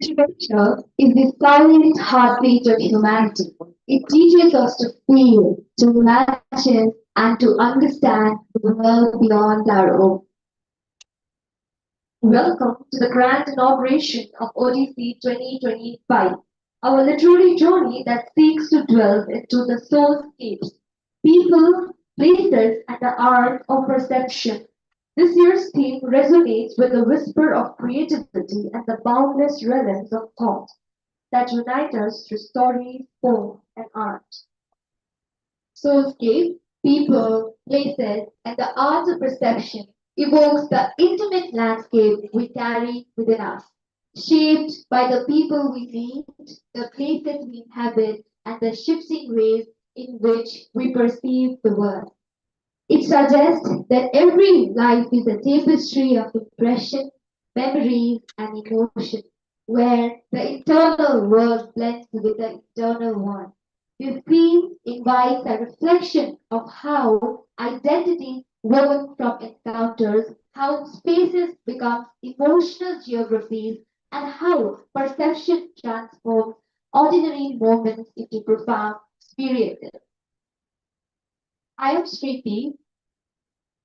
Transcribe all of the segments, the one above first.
Literature is the silent heartbeat of humanity. It teaches us to feel, to imagine, and to understand the world beyond our own. Welcome to the grand inauguration of Odyssey 2025, our literary journey that seeks to delve into the soulscapes, people, places, and the art of perception. This year's theme resonates with the whisper of creativity and the boundless realms of thought that unite us through stories, poems, and art. Soulscape, people, places, and the art of perception evokes the intimate landscape we carry within us, shaped by the people we meet, the places we inhabit, and the shifting ways in which we perceive the world. It suggests that every life is a tapestry of impression, memories, and emotion, where the internal world blends with the internal one. This theme invites a reflection of how identity woven from encounters, how spaces become emotional geographies, and how perception transforms ordinary moments into profound experiences. I am Sriti,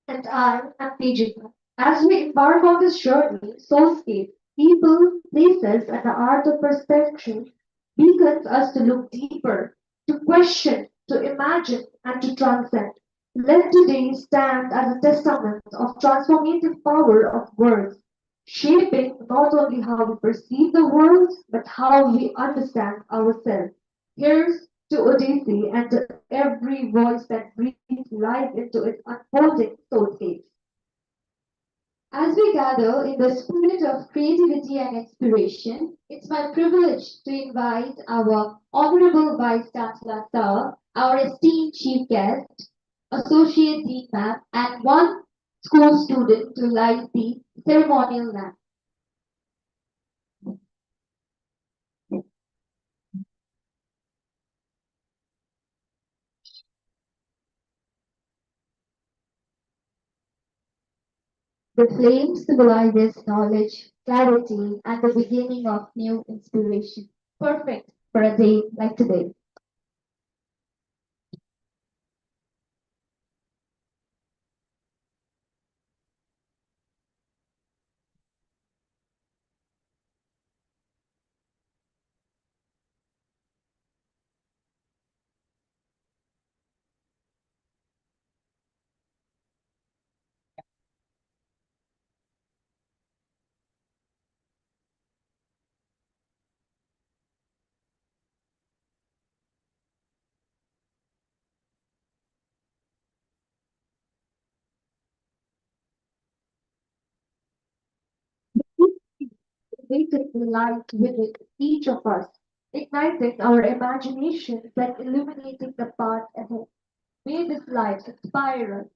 and I am Tejika. As we embark on this journey, soulscape, people, places, and the art of perception beckons us to look deeper, to question, to imagine, and to transcend. Let today stand as a testament of transformative power of words, shaping not only how we perceive the world, but how we understand ourselves. Here's to Odyssey and to every voice that breathes life into its unfolding soulscape. As we gather in the spirit of creativity and inspiration, it's my privilege to invite our Honorable Vice Chancellor Sir, our esteemed Chief Guest, Associate Dean Ma'am, and one school student to light the ceremonial lamp. The flame symbolizes knowledge, clarity, and the beginning of new inspiration. Perfect for a day like today. Created the light within each of us, igniting our imaginations and illuminating the path ahead. May this light inspire us,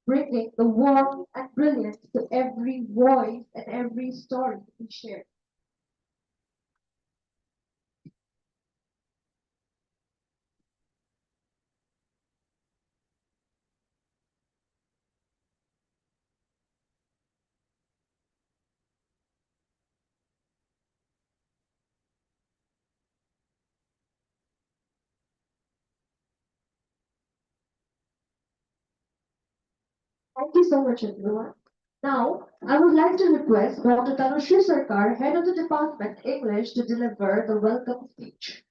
bringing the warmth and brilliance to every voice and every story we share. Thank you so much, everyone. Now, I would like to request Dr. Tanushri Sarkar, Head of the Department English, to deliver the welcome speech.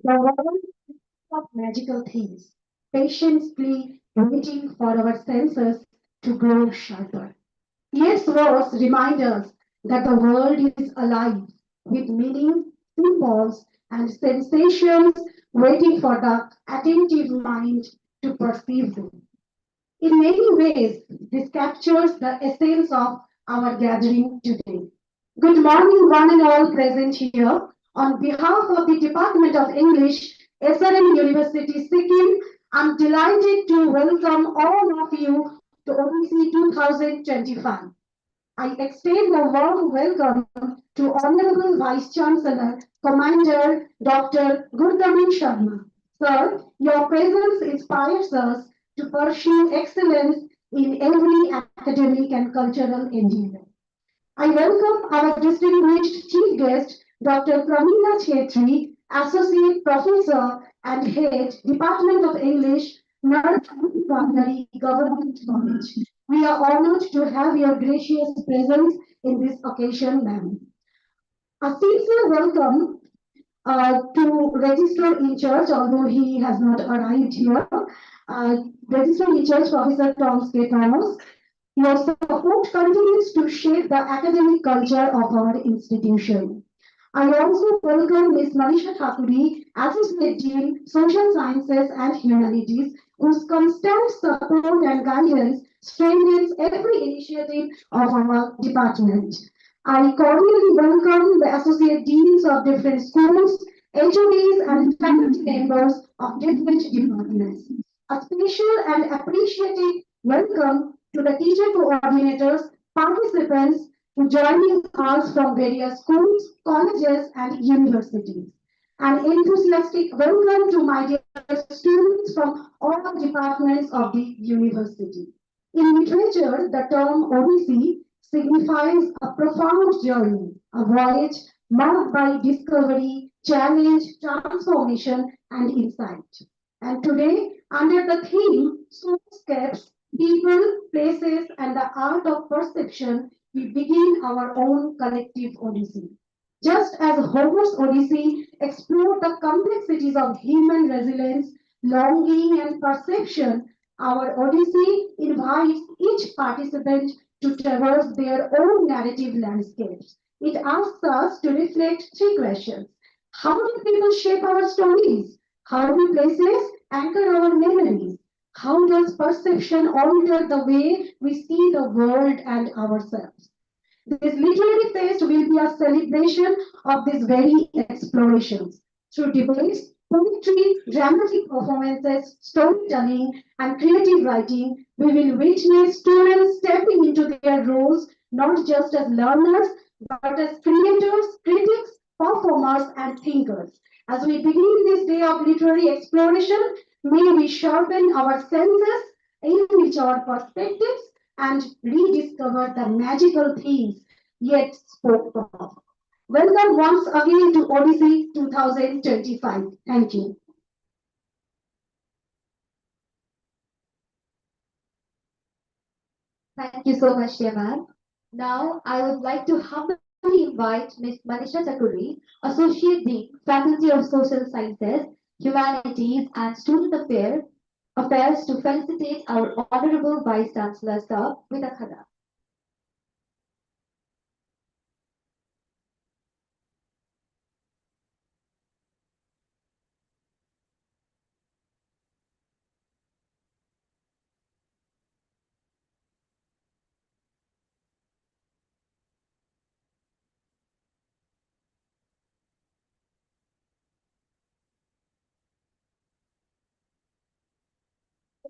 The world of magical things, patiently waiting for our senses to grow sharper. Yes, words remind us that the world is alive with meaning, symbols, and sensations waiting for the attentive mind to perceive them. In many ways, this captures the essence of our gathering today. Good morning, one and all present here. On behalf of the Department of English, SRM University, Sikkim. I'm delighted to welcome all of you to Odyssey 2025. I extend a warm welcome to Honorable Vice Chancellor, Commander Dr. Gurdaman Sharma. Sir, your presence inspires us to pursue excellence in every academic and cultural endeavor. I welcome our distinguished chief guest, Dr. Pramila Chetri, Associate Professor and Head, Department of English, Narad Primary Government College. We are honored to have your gracious presence in this occasion, ma'am. A sincere welcome to Registrar in Church, although he has not arrived here. Registrar in Church, Professor Tom K. Thomas. Your support continues to shape the academic culture of our institution. I also welcome Ms. Manisha Thakuri, Associate Dean, Social Sciences and Humanities, whose constant support and guidance strengthens every initiative of our department. I cordially welcome the Associate Deans of different schools, HODs, and faculty members of different departments. A special and appreciative welcome to the teacher coordinators, participants who joining us from various schools, colleges, and universities. An enthusiastic welcome to my dear students from all departments of the university. In literature, the term Odyssey signifies a profound journey, a voyage marked by discovery, challenge, transformation, and insight. And today, under the theme Soulscapes, People, Places, and the Art of Perception, we begin our own collective Odyssey. Just as Homer's Odyssey explored the complexities of human resilience, longing, and perception, our Odyssey invites each participant to traverse their own narrative landscapes. It asks us to reflect three questions. How do people shape our stories? How do places anchor our memories? How does perception alter the way we see the world and ourselves? This literary fest will be a celebration of these very explorations. Through debates, poetry, dramatic performances, storytelling, and creative writing, we will witness students stepping into their roles not just as learners, but as creators, critics, performers, and thinkers. As we begin this day of literary exploration, may we sharpen our senses, enrich our perspectives, and rediscover the magical themes yet spoke of. Welcome once again to Odyssey 2025. Thank you. Thank you so much, dear ma'am. Now, I would like to humbly invite Ms. Manisha Chakuri, Associate Dean, Faculty of Social Sciences, Humanities, and Affairs to felicitate our Honorable Vice Chancellor, sir, with a khana.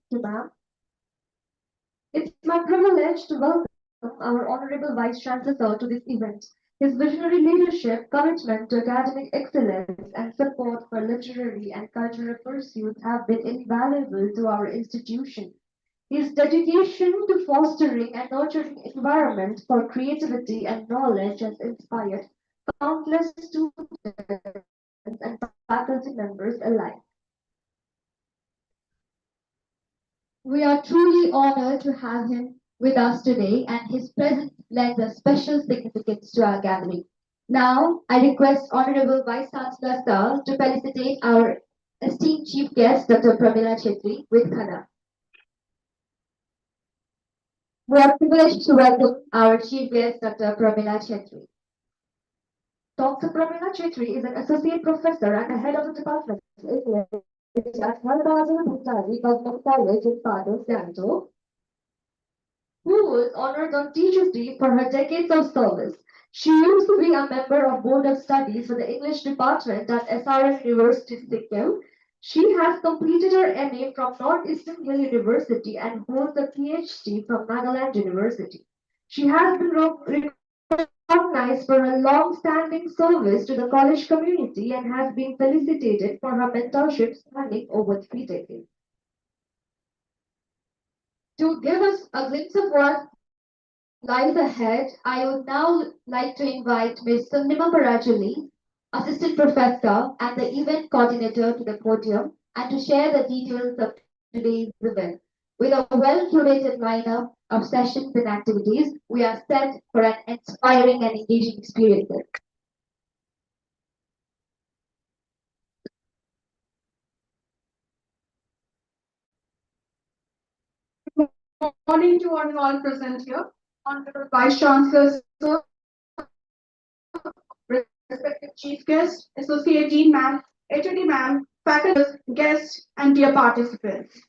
Thank you, ma'am. It's my privilege to welcome our Honorable Vice Chancellor to this event. His visionary leadership, commitment to academic excellence, and support for literary and cultural pursuits have been invaluable to our institution. His dedication to fostering and nurturing environment for creativity and knowledge has inspired countless students and faculty members alike. We are truly honored to have him with us today, and his presence lends a special significance to our gathering. Now, I request Honorable Vice Chancellor Sir to felicitate our esteemed chief guest, Dr. Pramila Chetri, with khana. We are privileged to welcome our chief guest, Dr. Pramila Chetri. Dr. Pramila Chetri is an associate professor and the head of the Department of English at Haradajan Bhuttari Government College in Padus, Ganjo, who was honored on Teachers' Day for her decades of service. She used to be a member of Board of Studies for the English Department at SRM University, Sikkim, She has completed her MA from Northeastern Hill University and holds a PhD from Nagaland University. She has been recognized for her long-standing service to the college community and has been felicitated for her mentorship spanning over 3 decades. To give us a glimpse of what lies ahead, I would now like to invite Ms. Sundima Parajuli, Assistant Professor and the Event Coordinator, to the podium and to share the details of today's event. With a well-curated lineup of sessions and activities, we are set for an inspiring and engaging experience. Good morning to all present here. Honorable Vice Chancellor, sir, respected Chief Guest, Associate Dean Ma'am, HOD Ma'am, faculty, guests, and dear participants.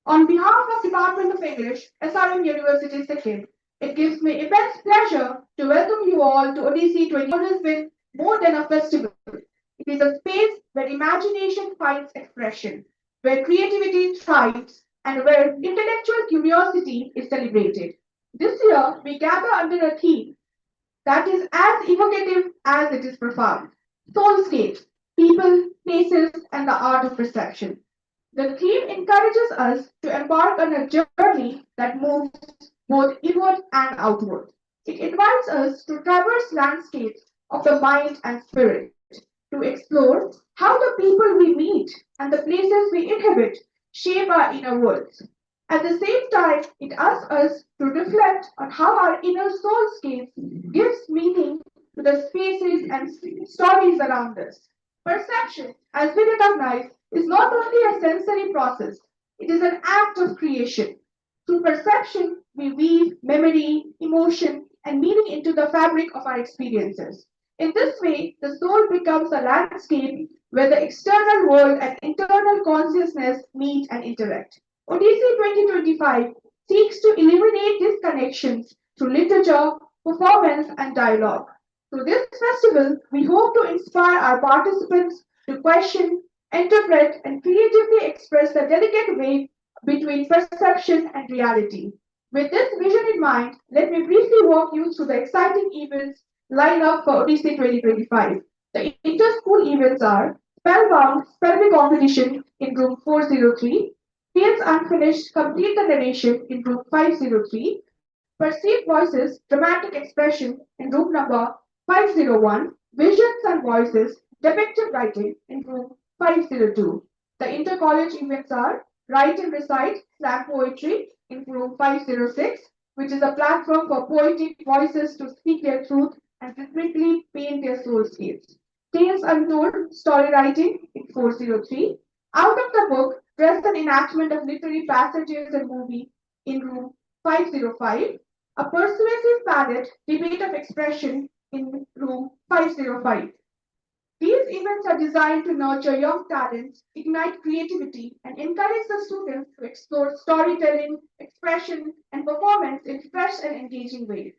On behalf of Department of English, SRM University Sikkim, it gives me immense pleasure to welcome you all to Odyssey 20. Has been more than a festival. It is a space where imagination finds expression, where creativity thrives, and where intellectual curiosity is celebrated. This year, we gather under a theme that is as evocative as it is profound: soulscapes, people, places, and the art of perception. The theme encourages us to embark on a journey that moves both inward and outward. It invites us to traverse landscapes of the mind and spirit, to explore how the people we meet and the places we inhabit shape our inner worlds. At the same time, it asks us to reflect on how our inner soulscape gives meaning to the spaces and stories around us. Perception, as we recognize, is not only a sensory process, it is an act of creation. Through perception, we weave memory, emotion, and meaning into the fabric of our experiences. In this way, the soul becomes a landscape where the external world and internal consciousness meet and interact. Odyssey 2025 seeks to illuminate these connections through literature, performance, and dialogue. Through this festival, we hope to inspire our participants to question, interpret, and creatively express the delicate way between perception and reality. With this vision in mind, let me briefly walk you through the exciting events lined up for Odyssey 2025. The inter-school events are Spellbound Spellbound Competition in room 403, Tales Unfinished Complete the Narration in room 503, Perceived Voices Dramatic Expression in room number 501, Visions and Voices Depictive Writing in room 502. The inter-college events are Write and Recite Slam Poetry in room 506, which is a platform for poetic voices to speak their truth and rhythmically paint their soulscapes. Tales Untold Story Writing in 403. Out of the Book Present Enactment of Literary Passages and Movie in room 505. A Persuasive Palette Debate of Expression in room 505. These events are designed to nurture young talents, ignite creativity, and encourage the students to explore storytelling, expression, and performance in fresh and engaging ways.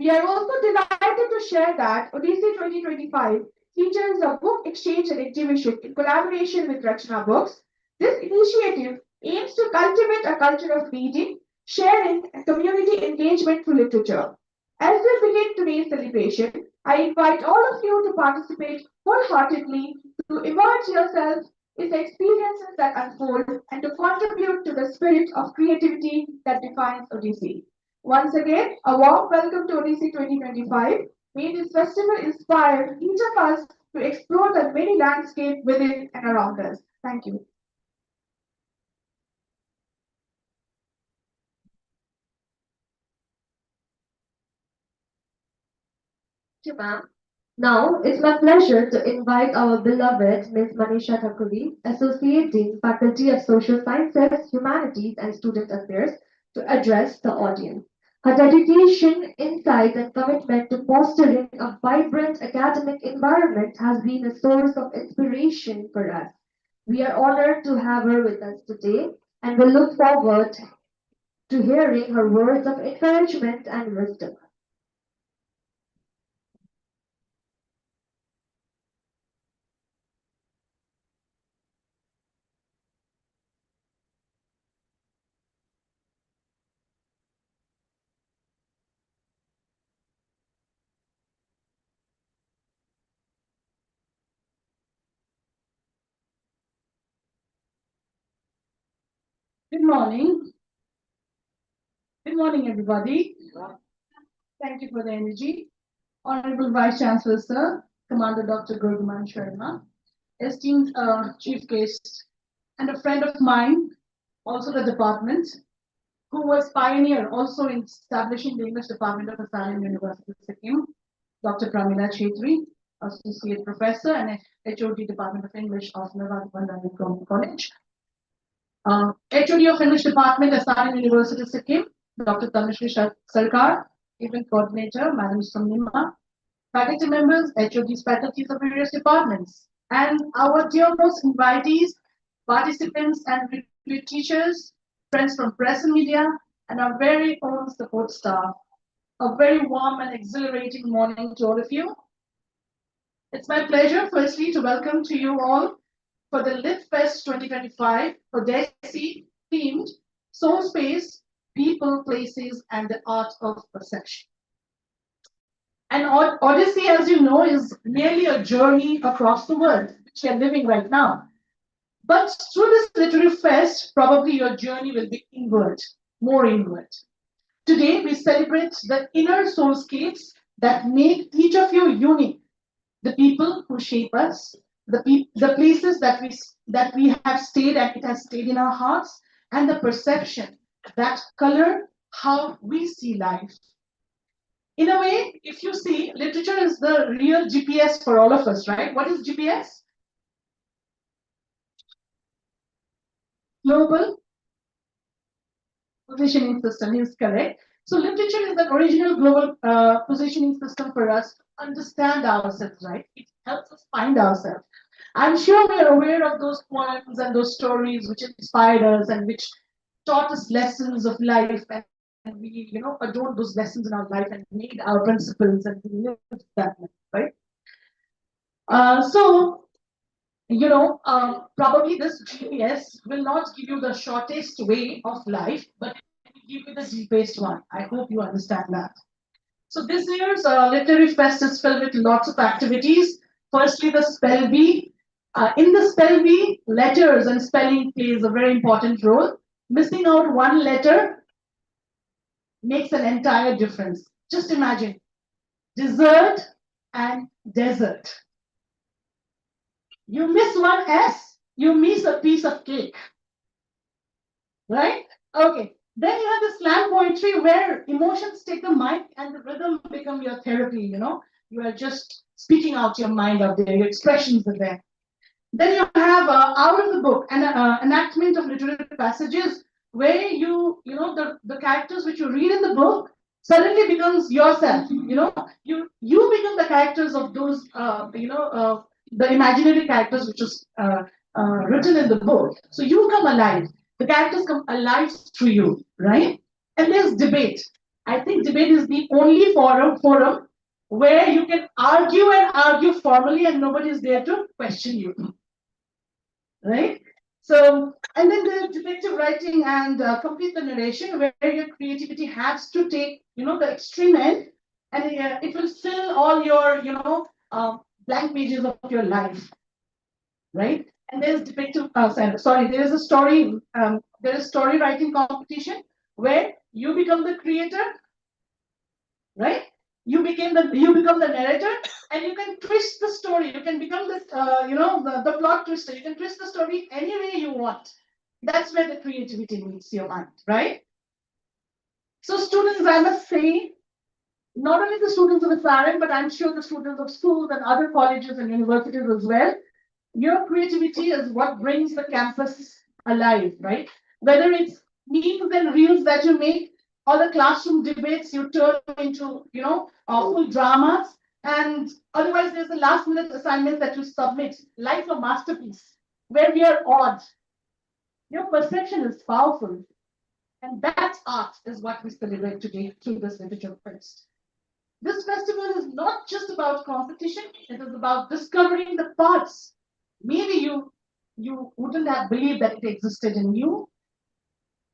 We are also delighted to share that Odyssey 2025 features a book exchange and exhibition in collaboration with Rachna Books. This initiative aims to cultivate a culture of reading, sharing, and community engagement through literature. As we begin today's celebration, I invite all of you to participate wholeheartedly, to immerse yourself in the experiences that unfold, and to contribute to the spirit of creativity that defines Odyssey. Once again, a warm welcome to Odyssey 2025. May this festival inspire each of us to explore the many landscape within and around us. Thank you. Thank you, ma'am. Now, it's my pleasure to invite our beloved Ms. Manisha Thakuri, Associate Dean, Faculty of Social Sciences, Humanities, and Student Affairs, to address the audience. Her dedication, insight, and commitment to fostering a vibrant academic environment has been a source of inspiration for us. We are honored to have her with us today, and we look forward to hearing her words of encouragement and wisdom. morning. Good morning, everybody. Thank you for the energy. Honorable Vice Chancellor, Sir, Commander Dr. Gurgaman Sharma, esteemed Chief Guest, and a friend of mine, also the department, who was pioneer also in establishing the English Department of Asylum University, Sikkim, Dr. Pramila Chetri, Associate Professor and HOD Department of English of Nevada College. HOD of English Department, Asylum University, Sikkim, Dr. Tanushree Sarkar, Event Coordinator, Madam Samnima, faculty members, HODs, faculties of various departments, and our dearmost invitees, participants, and retreat teachers, friends from press and media, and our very own support staff. A very warm and exhilarating morning to all of you. It's my pleasure, firstly, to welcome to you all for the Lit Fest 2025 Odyssey themed Soul Space, People, Places, and the Art of Perception. And Odyssey, as you know, is merely a journey across the world, which we are living right now. But through this literary fest, probably your journey will be inward, more inward. Today, we celebrate the inner soulscapes that make each of you unique. The people who shape us, the places that we have stayed and it has stayed in our hearts, and the perception that color how we see life. In a way, if you see, literature is the real GPS for all of us, right? What is GPS? Global positioning system is correct. So literature is the original global positioning system for us to understand ourselves, right? It helps us find ourselves. I'm sure we are aware of those poems and those stories which inspired us and which taught us lessons of life, and we, adored those lessons in our life and made our principles and we lived that way, right? Probably this GPS will not give you the shortest way of life, but it will give you the deepest one. I hope you understand that. So this year's Literary Fest is filled with lots of activities. Firstly, the Spell Bee. In the Spell Bee, letters and spelling plays a very important role. Missing out one letter makes an entire difference. Just imagine, dessert and desert. You miss one S, you miss a piece of cake. Right? Okay. Then you have the slam poetry where emotions take the mic and the rhythm become your therapy, You are just speaking out your mind out there, your expressions are there. Then you have out of the book an enactment of literary passages where the characters which you read in the book suddenly becomes yourself. You become the characters of those the imaginary characters which is written in the book. So you come alive. The characters come alive through you, right? And there's debate. I think debate is the only forum where you can argue formally and nobody is there to question you. Right? So, and then there's detective writing and complete the narration where your creativity has to take, the extreme end, and it will fill all your, blank pages of your life, right? And there's depictive, there is a story, there is story writing competition where you become the creator, right? You become the narrator, and you can twist the story. You can become this, the plot twister. You can twist the story any way you want. That's where the creativity meets your mind, right? So students, I must say, not only the students of SRM, but I'm sure the students of schools and other colleges and universities as well, your creativity is what brings the campus alive, right? Whether it's memes and reels that you make, or the classroom debates you turn into, full dramas, and otherwise there's the last minute assignments that you submit, like a masterpiece, where we are awed. Your perception is powerful, and that art is what we celebrate today through this literature fest. This festival is not just about competition, it is about discovering the parts. Maybe you wouldn't have believed that it existed in you.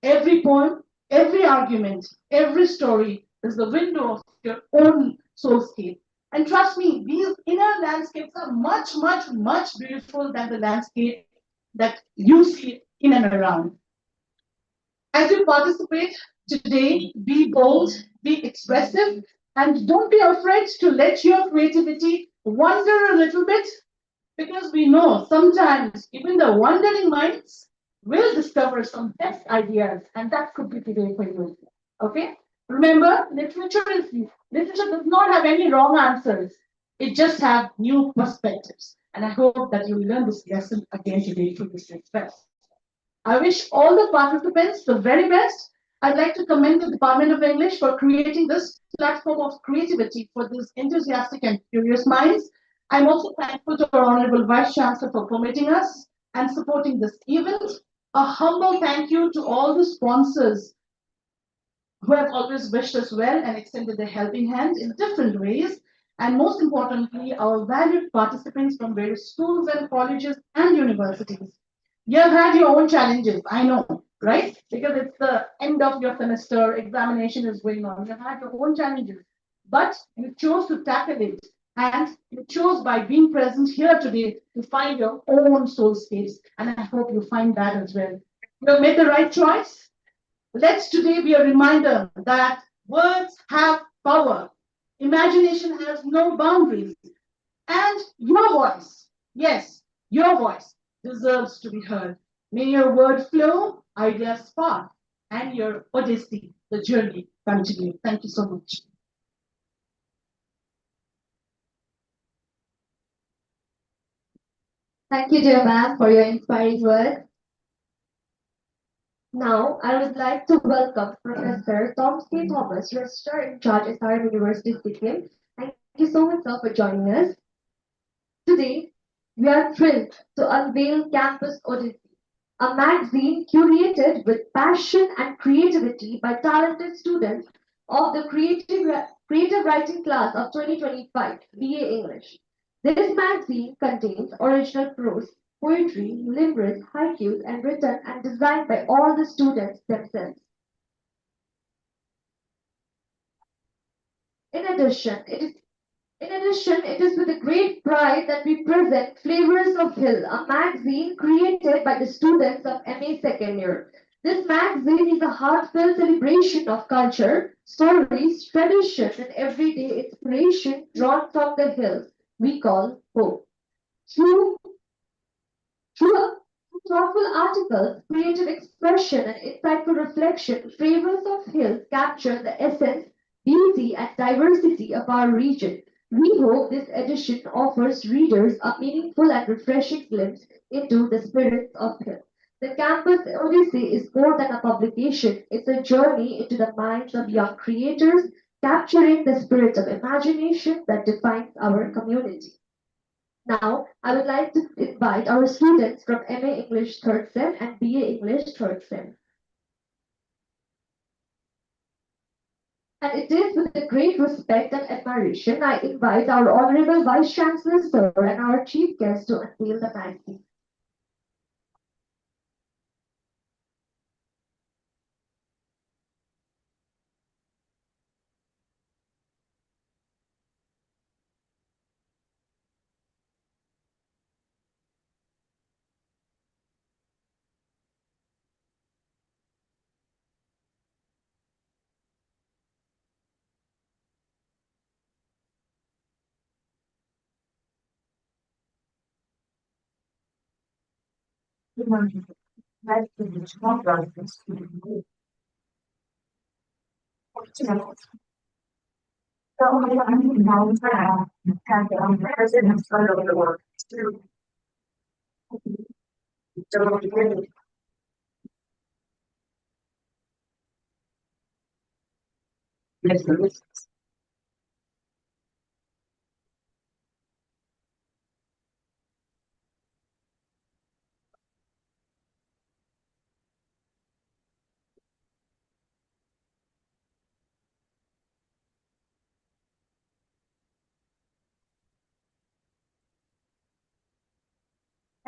Every poem, every argument, every story is the window of your own soulscape. And trust me, these inner landscapes are much, much, much beautiful than the landscape that you see in and around. As you participate today, be bold, be expressive, and don't be afraid to let your creativity wander a little bit because we know sometimes even the wandering minds will discover some best ideas, and that could be today for you. Okay? Remember, literature does not have any wrong answers. It just have new perspectives. And I hope that you will learn this lesson again today through this express. I wish all the participants the very best. I'd like to commend the Department of English for creating this platform of creativity for these enthusiastic and curious minds. I'm also thankful to our Honorable Vice Chancellor for permitting us and supporting this event. A humble thank you to all the sponsors who have always wished us well and extended their helping hand in different ways. And most importantly, our valued participants from various schools and colleges and universities. You have had your own challenges, I know, right? Because it's the end of your semester, examination is going on. You have had your own challenges, but you chose to tackle it. And you chose by being present here today to find your own soul space. And I hope you find that as well. You have made the right choice. Let today be a reminder that words have power. Imagination has no boundaries. And your voice, yes, your voice deserves to be heard. May your word flow, ideas spark, and your Odyssey, the journey, continue. Thank you so much. Thank you, dear ma'am, for your inspiring words. Now, I would like to welcome Professor Tom C. Thomas, Registrar in Charge, SRM University, Sikkim. Thank you so much, sir, for joining us. Today, we are thrilled to unveil Campus Odyssey, a magazine curated with passion and creativity by talented students of the creative writing class of 2025, BA English. This magazine contains original prose, poetry, limericks, haikus, and written and designed by all the students themselves. In addition, it is it is with a great pride that we present Flavors of Hill, a magazine created by the students of MA second year. This magazine is a heartfelt celebration of culture, stories, tradition, and everyday inspiration drawn from the hills we call home. Through, through thoughtful articles, creative expression, and insightful reflection, Flavors of Hills capture the essence, beauty, and diversity of our region. We hope this edition offers readers a meaningful and refreshing glimpse into the spirits of Hill. The Campus Odyssey is more than a publication, it's a journey into the minds of young creators, capturing the spirit of imagination that defines our community. Now, I would like to invite our students from MA English 3rd Sem and BA English 3rd Sem. And it is with a great respect and admiration I invite our Honorable Vice Chancellor, Sir, and our Chief Guest to unveil the magazine.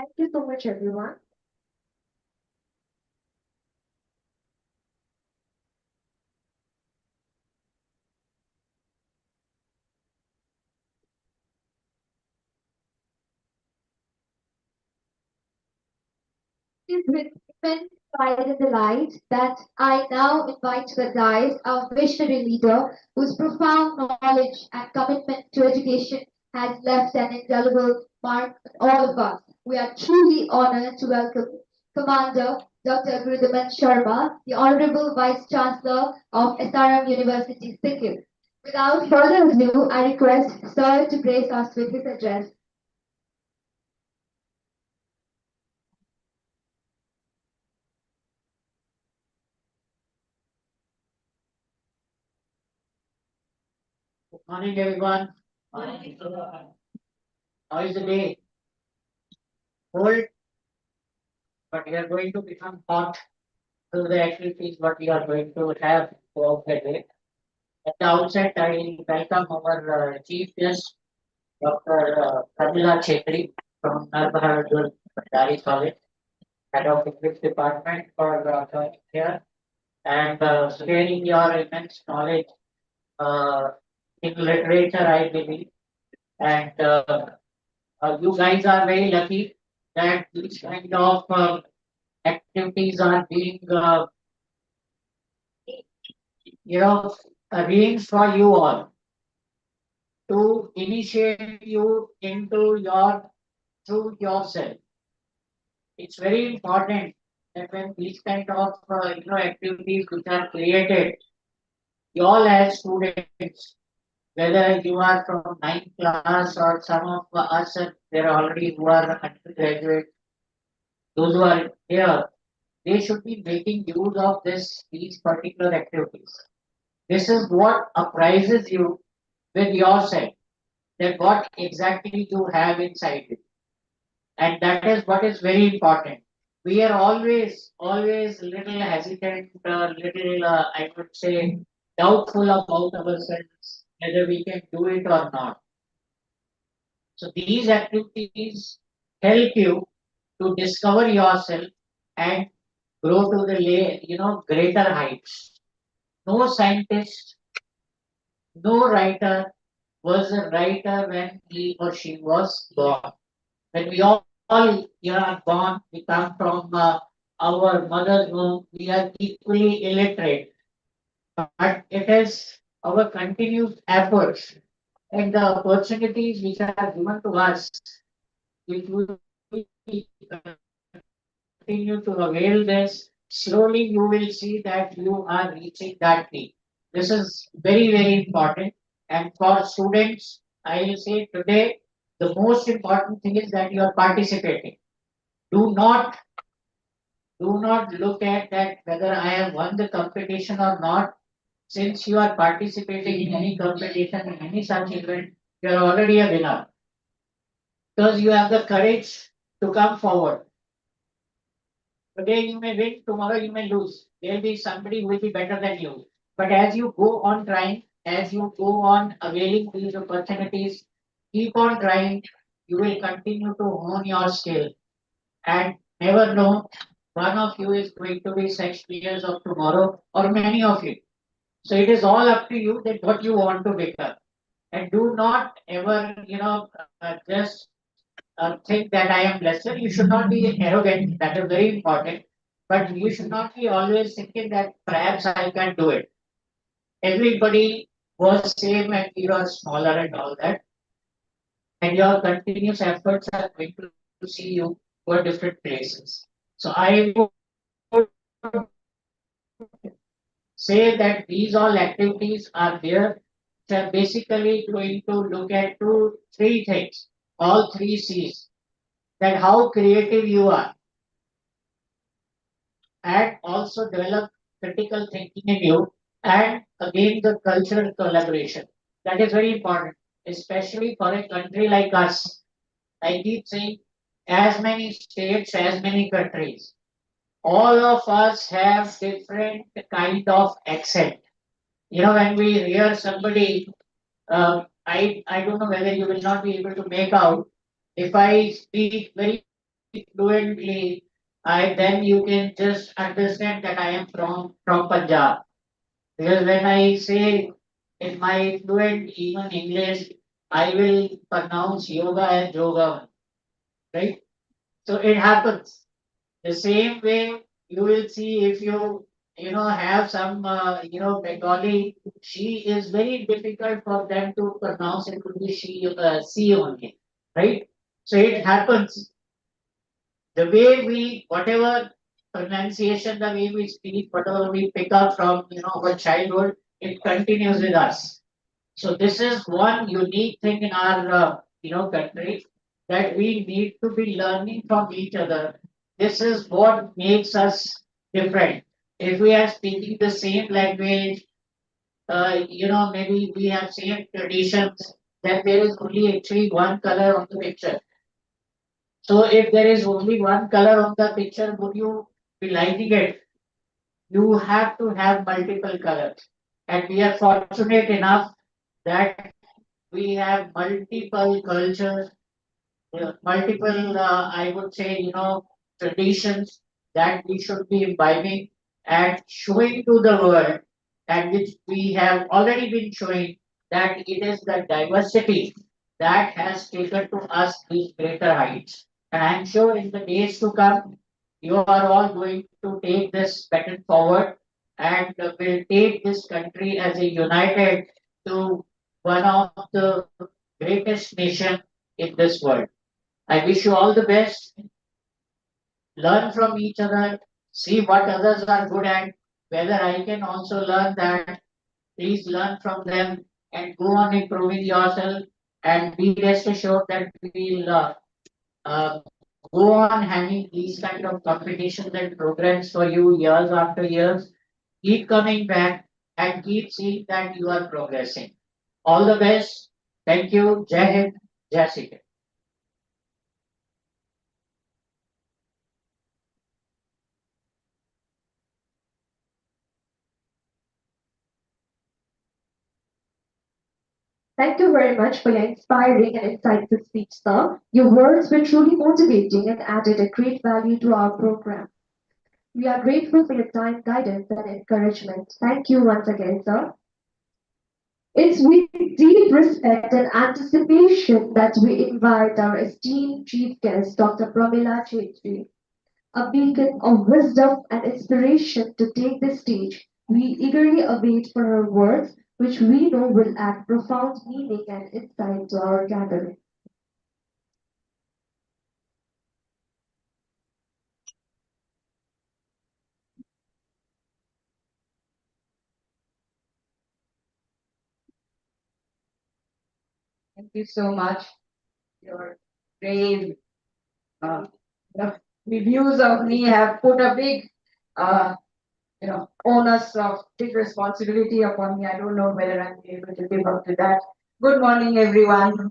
Thank you so much, everyone. It is with immense pride and delight that I now invite to the dais our visionary leader whose profound knowledge and commitment to education has left an indelible mark on all of us. We are truly honored to welcome Commander Dr. Gurudaman Sharma, the Honorable Vice Chancellor of SRM University, Sikkim. Without further ado, I request Sir to grace us with his address. Good morning, everyone. Morning. How is the day? Cold, but we are going to become hot through the activities what we are going to have throughout the day. At the outset, I welcome our chief guest, Dr. Pramila Chetri from Narbahadul Bhandari College, head of English department for joining here and sharing your immense knowledge uh, in literature, I believe. And you guys are very lucky that these kind of activities are being, you know, arranged for you all to initiate you into your through yourself. It's very important that when these kind of activities which are created, you all as students, whether you are from ninth class or some of us, there are already who are undergraduate, those who are here, they should be making use of these particular activities. This is what apprises you with yourself, that what exactly you have inside you. And that is what is very important. We are always little hesitant, little, I would say, doubtful about ourselves, whether we can do it or not. So these activities help you to discover yourself and grow to the greater heights. No scientist, no writer was a writer when he or she was born. When we all are born, we come from our mother's womb, we are equally illiterate. But it is our continued efforts and the opportunities which are given to us, which we continue to avail this, slowly you will see that you are reaching that peak. This is very important. And for students, I will say today, the most important thing is that you are participating. Do not look at that whether I have won the competition or not. Since you are participating in any competition, in any such event, you are already a winner. Because you have the courage to come forward. Today you may win, tomorrow you may lose. There will be somebody who will be better than you. But as you go on trying, as you go on availing these opportunities, keep on trying, you will continue to hone your skill. And never know, one of you is going to be sex players of tomorrow, or many of you. So it is all up to you that what you want to become. And do not ever, just think that I am lesser. You should not be arrogant. That is very important. But you should not be always thinking that perhaps I can do it. Everybody was same and you are smaller and all that. And your continuous efforts are going to see you for different places. So I would say that these all activities are there, which are basically going to look at three things, all three C's, that how creative you are, and also develop critical thinking in you, and again the cultural collaboration. That is very important, especially for a country like us. I keep saying, as many states, as many countries. All of us have different kind of accent. When we hear somebody, I don't know whether you will not be able to make out. If I speak very fluently, I then you can just understand that I am from Punjab. Because when I say in my fluent even English, I will pronounce yoga and yoga, right? So it happens. The same way you will see if you have some Bengali, she is very difficult for them to pronounce. It could be she only, right? So it happens. The way we, whatever pronunciation, the way we speak, whatever we pick up from our childhood, it continues with us. So this is one unique thing in our country, that we need to be learning from each other. This is what makes us different. If we are speaking the same language, maybe we have same traditions, then there is only actually one color on the picture. So if there is only one color on the picture, would you be liking it? You have to have multiple colors. And we are fortunate enough that we have multiple cultures, multiple, I would say, traditions that we should be imbibing and showing to the world, and which we have already been showing, that it is the diversity that has taken to us these greater heights. And I'm sure in the days to come, you are all going to take this baton forward and will take this country as a united to one of the greatest nation in this world. I wish you all the best. Learn from each other, see what others are good at, whether I can also learn that. Please learn from them and go on improving yourself. And be rest assured that we'll go on having these kind of competitions and programs for you years after years. Keep coming back and keep seeing that you are progressing. All the best. Thank you. Jai Hind. Jai Sikh. Thank you very much for your inspiring and insightful speech, sir. Your words were truly motivating and added a great value to our program. We are grateful for your time, guidance, and encouragement. Thank you once again, sir. It's with deep respect and anticipation that we invite our esteemed chief guest, Dr. Pramila Chetri, a beacon of wisdom and inspiration, to take the stage. We eagerly await for her words, which we know will add profound meaning and insight to our gathering. Thank you so much. Your brave uh, the reviews of me have put a big, uh, onus of big responsibility upon me. I don't know whether I'm able to live up to that. Good morning, everyone.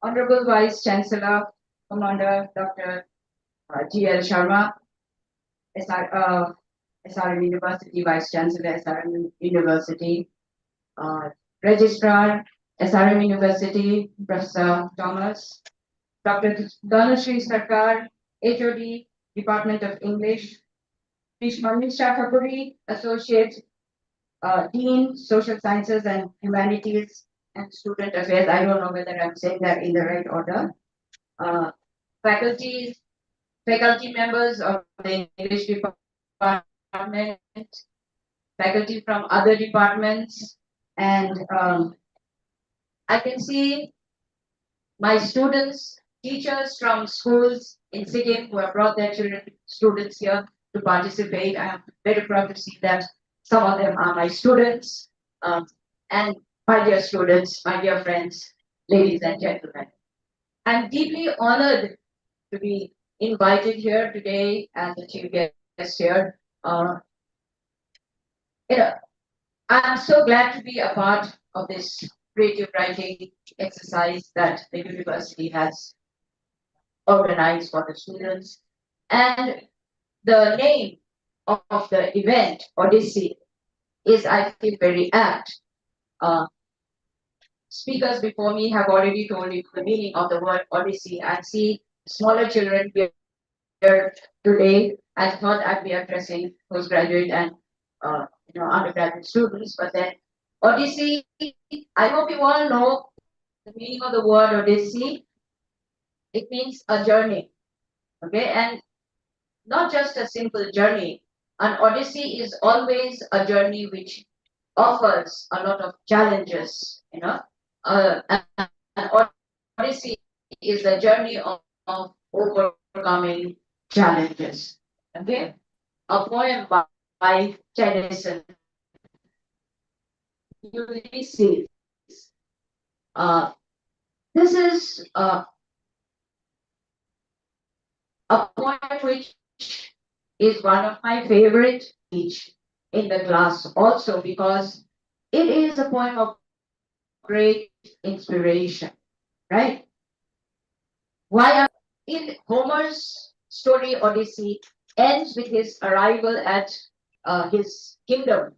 Honorable Vice Chancellor, Commander Dr. G.L. Sharma, SRM University Vice Chancellor, SRM University, Registrar, SRM University, Professor Thomas, Dr. Dhanashree Sarkar, HOD, Department of English, Misha Kapuri, Associate Dean, Social Sciences and Humanities and Student Affairs. I don't know whether I'm saying that in the right order. Uh, faculty members of the English department, faculty from other departments, and I can see my students, teachers from schools in Sikkim who have brought their children, students here to participate. I am very proud to see that some of them are my students. And my dear students, my dear friends, ladies and gentlemen, I'm deeply honored to be invited here today as the chief guest here. I'm so glad to be a part of this creative writing exercise that the university has organized for the students. And the name of the event, Odyssey, is, I feel, very apt. Speakers before me have already told you the meaning of the word Odyssey. I see smaller children here today. I thought I'd be addressing postgraduate and undergraduate students, but then Odyssey, I hope you all know the meaning of the word Odyssey. It means a journey. Okay, and not just a simple journey. An odyssey is always a journey which offers a lot of challenges. An odyssey is a journey of overcoming challenges. Okay, a poem by Tennyson, Ulysses. Uh, this is a poem which is one of my favorite teach in the class also because it is a poem of great inspiration, right? Why in Homer's story Odyssey ends with his arrival at his kingdom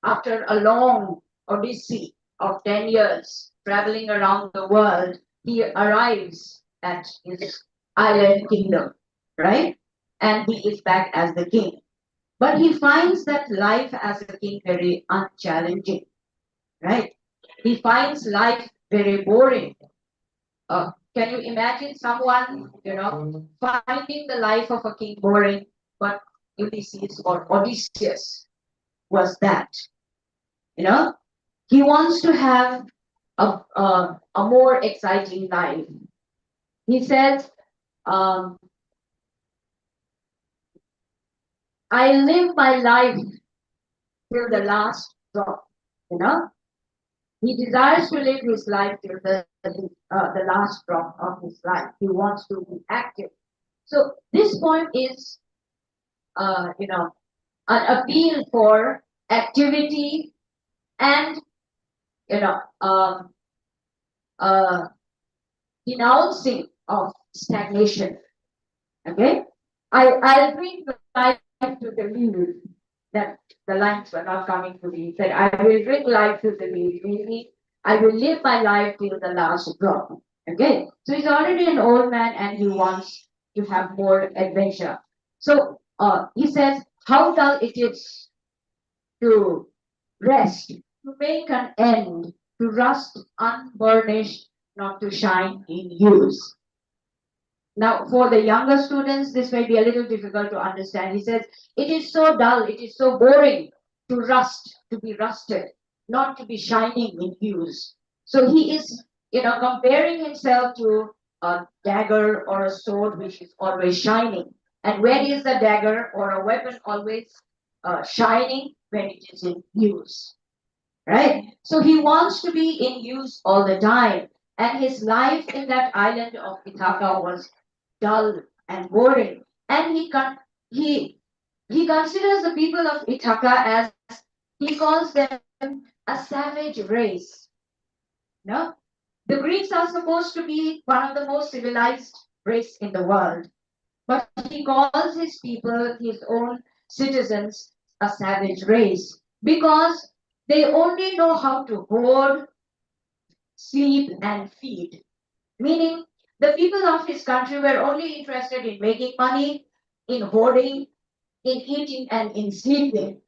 after a long odyssey of 10 years traveling around the world. He arrives at his island kingdom, right? And he is back as the king. But he finds that life as a king very unchallenging, right? He finds life very boring. Can you imagine someone, finding the life of a king boring? But Ulysses or Odysseus was that. You know, he wants to have a more exciting life. He says, um, I live my life till the last drop. You know, he desires to live his life till the last drop of his life. He wants to be active. So this poem is, an appeal for activity and, you know, um, uh, denouncing of stagnation. Okay, I'll bring life to the leaf. That the lines were not coming to me. He said, I will bring life to the leaf. Meaning, I will live my life till the last drop. Okay, so he's already an old man and he wants to have more adventure. So he says, how dull it is to rest, to make an end, to rust unburnished, not to shine in use. Now, for the younger students, this may be a little difficult to understand. He says, it is so dull, it is so boring to rust, to be rusted, not to be shining in hues. So he is, comparing himself to a dagger or a sword which is always shining. And where is the dagger or a weapon always shining? When it is in use, right? So he wants to be in use all the time. And his life in that island of Ithaca was dull and boring. And he considers the people of Ithaca as he calls them a savage race. No? The Greeks are supposed to be one of the most civilized race in the world. But he calls his people, his own citizens, a savage race because they only know how to hoard, sleep, and feed. Meaning, the people of his country were only interested in making money, in hoarding, in eating, and in sleeping.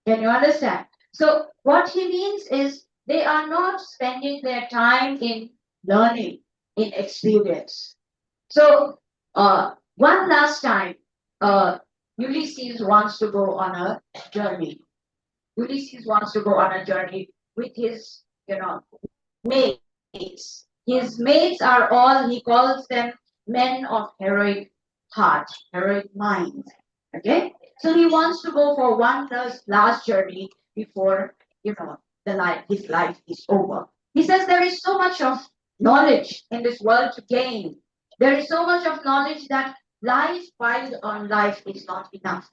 Can you understand? So, what he means is they are not spending their time in learning, in experience. So, one last time, Ulysses wants to go on a journey. Ulysses wants to go on a journey with his, mates. His mates are all, he calls them men of heroic heart, heroic minds. Okay? So he wants to go for one last journey before, his life is over. He says there is so much of knowledge in this world to gain. There is so much of knowledge that life piled on life is not enough.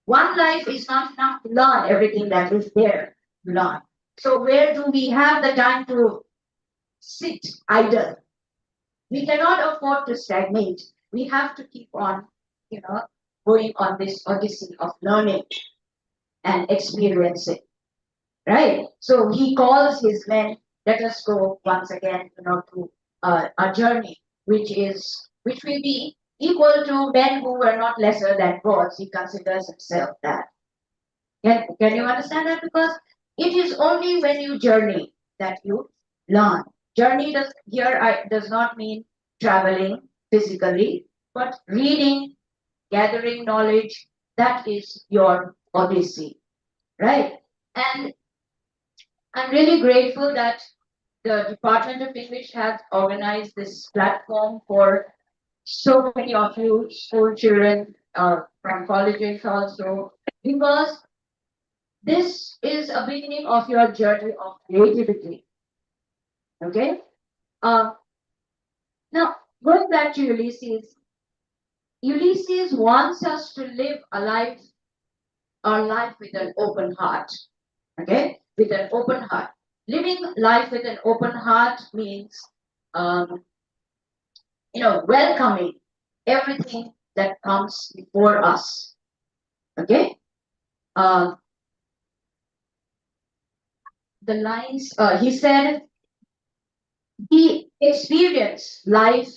One life is not enough to learn everything that is there to learn. So where do we have the time to sit idle? We cannot afford to stagnate. We have to keep on, going on this odyssey of learning and experiencing. Right? So he calls his men, let us go once again, to a journey which will be equal to men who were not lesser than gods. He considers himself that. Can you understand that? Because it is only when you journey that you learn. Journey does not mean traveling physically, but reading, gathering knowledge. That is your Odyssey, right? And I'm really grateful that the Department of English has organized this platform for so many of you school children from colleges also, because this is a beginning of your journey of creativity. Okay? Uh, Now, going back to Ulysses, Ulysses wants us to live our life with an open heart. Okay? With an open heart. Living life with an open heart means, um, welcoming everything that comes before us. Okay? Uh, the lines, he said, he experienced life,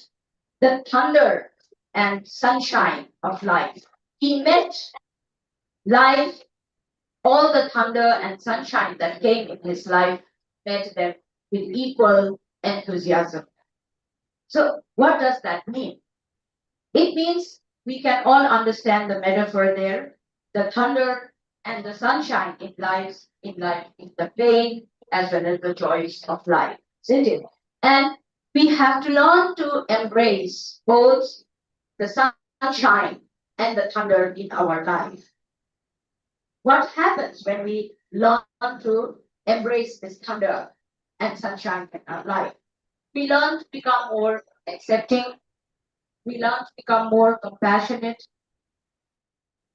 the thunder and sunshine of life. He met life, all the thunder and sunshine that came in his life, met them with equal enthusiasm. So, what does that mean? It means we can all understand the metaphor there. The thunder and the sunshine in life, in the pain as well as the joys of life, isn't it? And we have to learn to embrace both the sunshine and the thunder in our life. What happens when we learn to embrace this thunder and sunshine in our life? We learn to become more accepting. We learn to become more compassionate.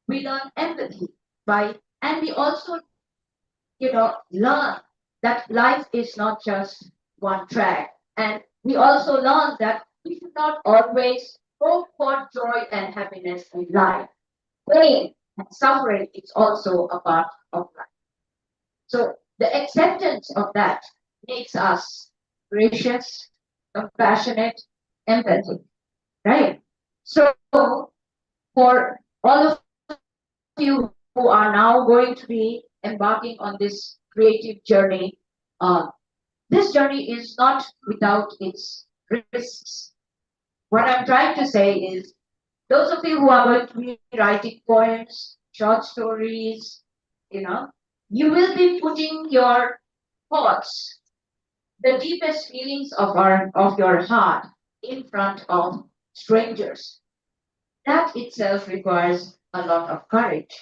We learn empathy and we also, learn that life is not just one track. And we also learn that we should not always hope for joy and happiness in life. Pain and suffering is also a part of life. So the acceptance of that makes us gracious, compassionate, empathic, right? So for all of you who are now going to be embarking on this creative journey, uh, this journey is not without its risks. What I'm trying to say is, those of you who are going to be writing poems, short stories, you know, you will be putting your thoughts, the deepest feelings of your heart in front of strangers. That itself requires a lot of courage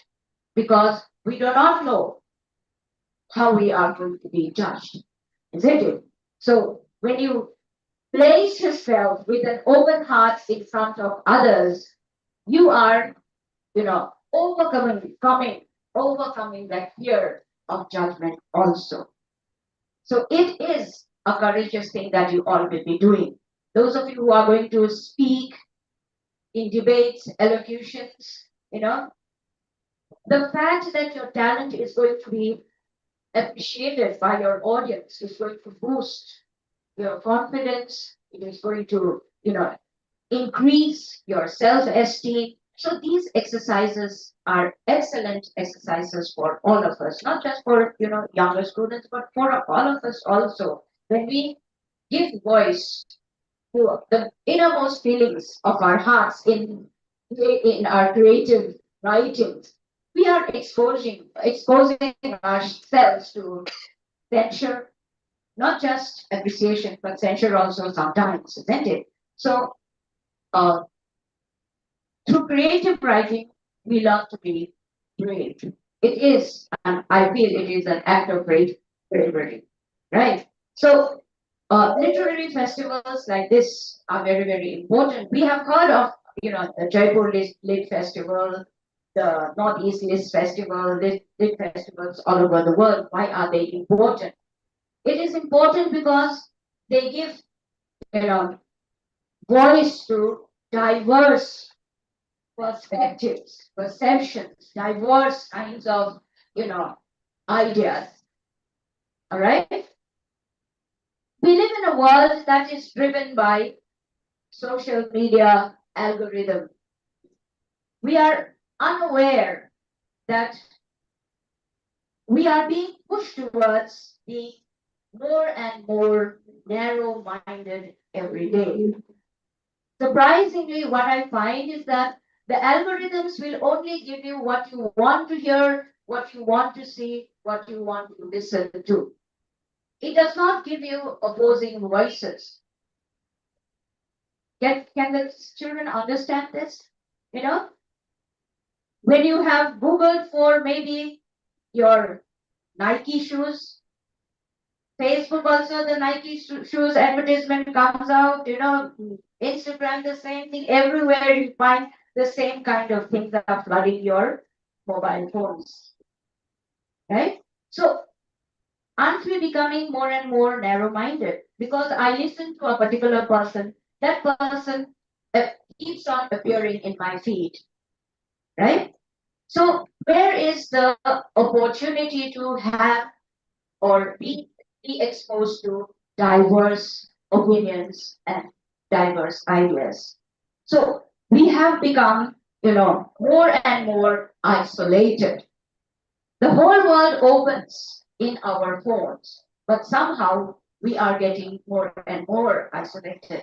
because we do not know how we are going to be judged, isn't it? So when you place yourself with an open heart in front of others, you are, overcoming that fear of judgment also. So it is a courageous thing that you all will be doing. Those of you who are going to speak in debates, elocutions, the fact that your talent is going to be appreciated by your audience is going to boost your confidence. It is going to, increase your self-esteem. So these exercises are excellent exercises for all of us, not just for younger students, but for all of us also. When we give voice to the innermost feelings of our hearts in our creative writings, we are exposing ourselves to censure, not just appreciation, but censure also sometimes, isn't it? So uh, through creative writing, we learn to be brave. It is, and I feel it is an act of great bravery, right? So, literary festivals like this are very, very important. We have heard of, the Jaipur Lit Festival, the Northeast Lit Festival, Lit festivals all over the world. Why are they important? It is important because they give, you know, voice to diverse perspectives, perceptions, diverse kinds of, ideas. All right. We live in a world that is driven by social media algorithm. We are unaware that we are being pushed towards being more and more narrow-minded every day. Surprisingly, what I find is that The algorithms will only give you what you want to hear, what you want to see, what you want to listen to. It does not give you opposing voices. Can the children understand this? You know, when you have Googled for maybe your Nike shoes, Facebook also the Nike shoes advertisement comes out, Instagram the same thing. Everywhere you find the same kind of things that are flooding your mobile phones. Right? So aren't we becoming more and more narrow-minded? Because I listen to a particular person, that person keeps on appearing in my feed. Right? So where is the opportunity to have or be exposed to diverse opinions and diverse ideas? So we have become, more and more isolated. The whole world opens in our phones, but somehow we are getting more and more isolated,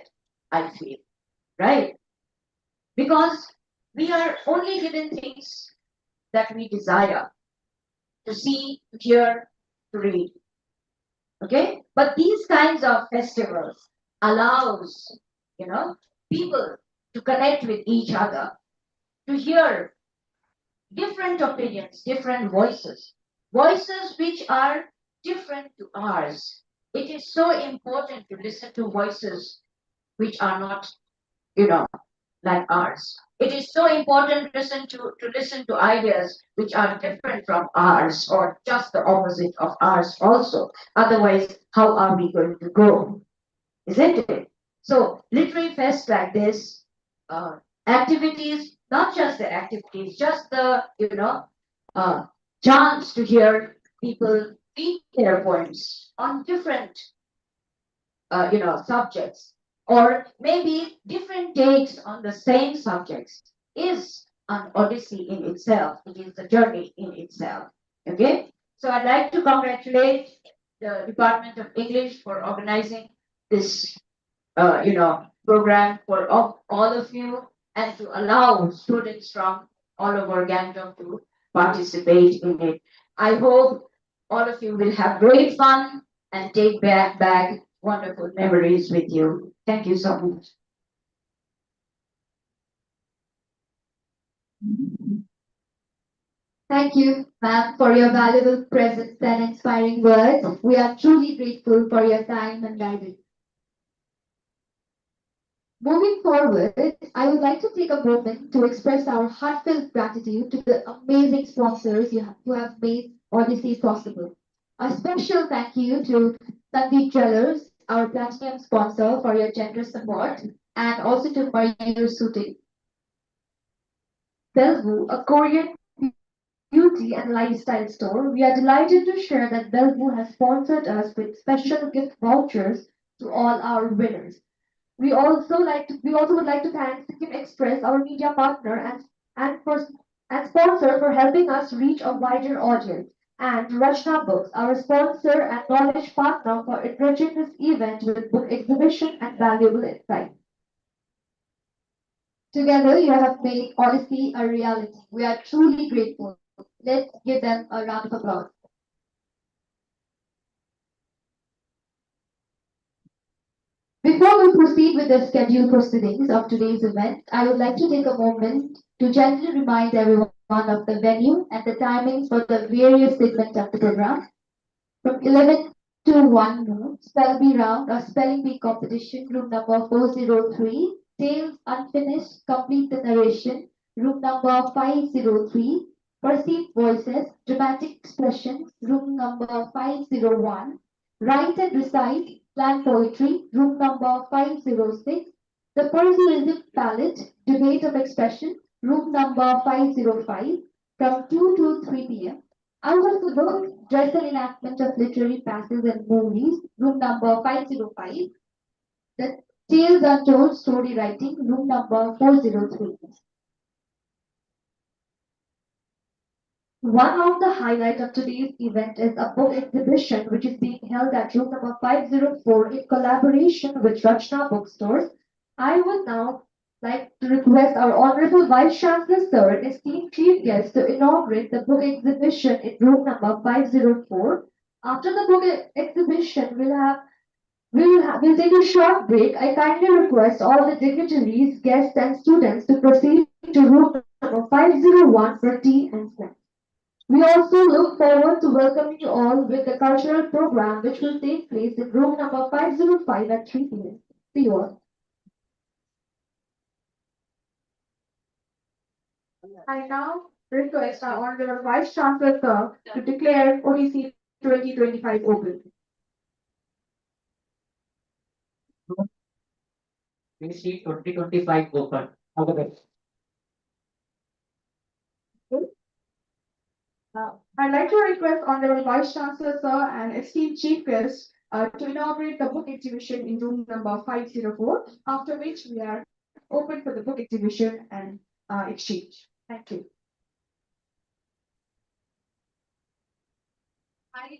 I feel, right? Because we are only given things that we desire to see, to hear, to read. Okay? But these kinds of festivals allows, people to connect with each other, to hear different opinions, different voices, voices which are different to ours. It is so important to listen to voices which are not, you know, like ours. It is so important to listen to ideas which are different from ours or just the opposite of ours also. Otherwise, how are we going to grow? Isn't it? So literary fest like this, activities, not just the activities, just the uh, chance to hear people read their poems on different subjects, or maybe different takes on the same subjects, is an odyssey in itself. It is a journey in itself. Okay, so I'd like to congratulate the Department of English for organizing this program for all of you, and to allow students from all over Gangtok to participate in it. I hope all of you will have great fun and take back wonderful memories with you. Thank you so much. Thank you, ma'am, for your valuable presence and inspiring words. We are truly grateful for your time and guidance. Moving forward, I would like to take a moment to express our heartfelt gratitude to the amazing sponsors who have made Odyssey possible. A special thank you to Sandeep Jewelers, our platinum sponsor, for your generous support, and also to Mayur Suiting. Belvu, a Korean beauty and lifestyle store, we are delighted to share that Belvu has sponsored us with special gift vouchers to all our winners. We also would like to thank Sikkim Express, our media partner and for and sponsor, for helping us reach a wider audience, and Rachna Books, our sponsor and knowledge partner, for enriching this event with book exhibition and valuable insights. Together, you have made Odyssey a reality. We are truly grateful. Let's give them a round of applause. Before we proceed with the scheduled proceedings of today's event, I would like to take a moment to gently remind everyone of the venue and the timings for the various segments of the program. From 11 to 1 noon, spell bee round or spelling bee competition, room number 403. Tales unfinished, complete the narration, room number 503. Perceived voices, dramatic expressions, room number 501. Write and recite, plan poetry, room number 506. The persuasive palette, debate of expression, room number 505, from 2 to 3 p.m. Out of the book, Dress and Enactment of Literary Passes and Movies, room number 505. The Tales Untold Story Writing, room number 403. One of the highlights of today's event is a book exhibition which is being held at room number 504 in collaboration with Rachna Bookstores. I will now like to request our Honorable Vice Chancellor Sir and esteemed chief guests to inaugurate the book exhibition in room number 504. After the book exhibition, we'll take a short break. I kindly request all the dignitaries, guests, and students to proceed to room number 501 for tea and snacks. We also look forward to welcoming you all with the cultural program which will take place in room number 505 at 3 p.m. See you all. I now request our Honorable Vice Chancellor Sir to declare Odyssey 2025 open. We see 2025 open. All the best. I'd like to request Honorable Vice Chancellor Sir and esteemed chief guests to inaugurate the book exhibition in room number 504, after which we are open for the book exhibition and exchange. Thank you. I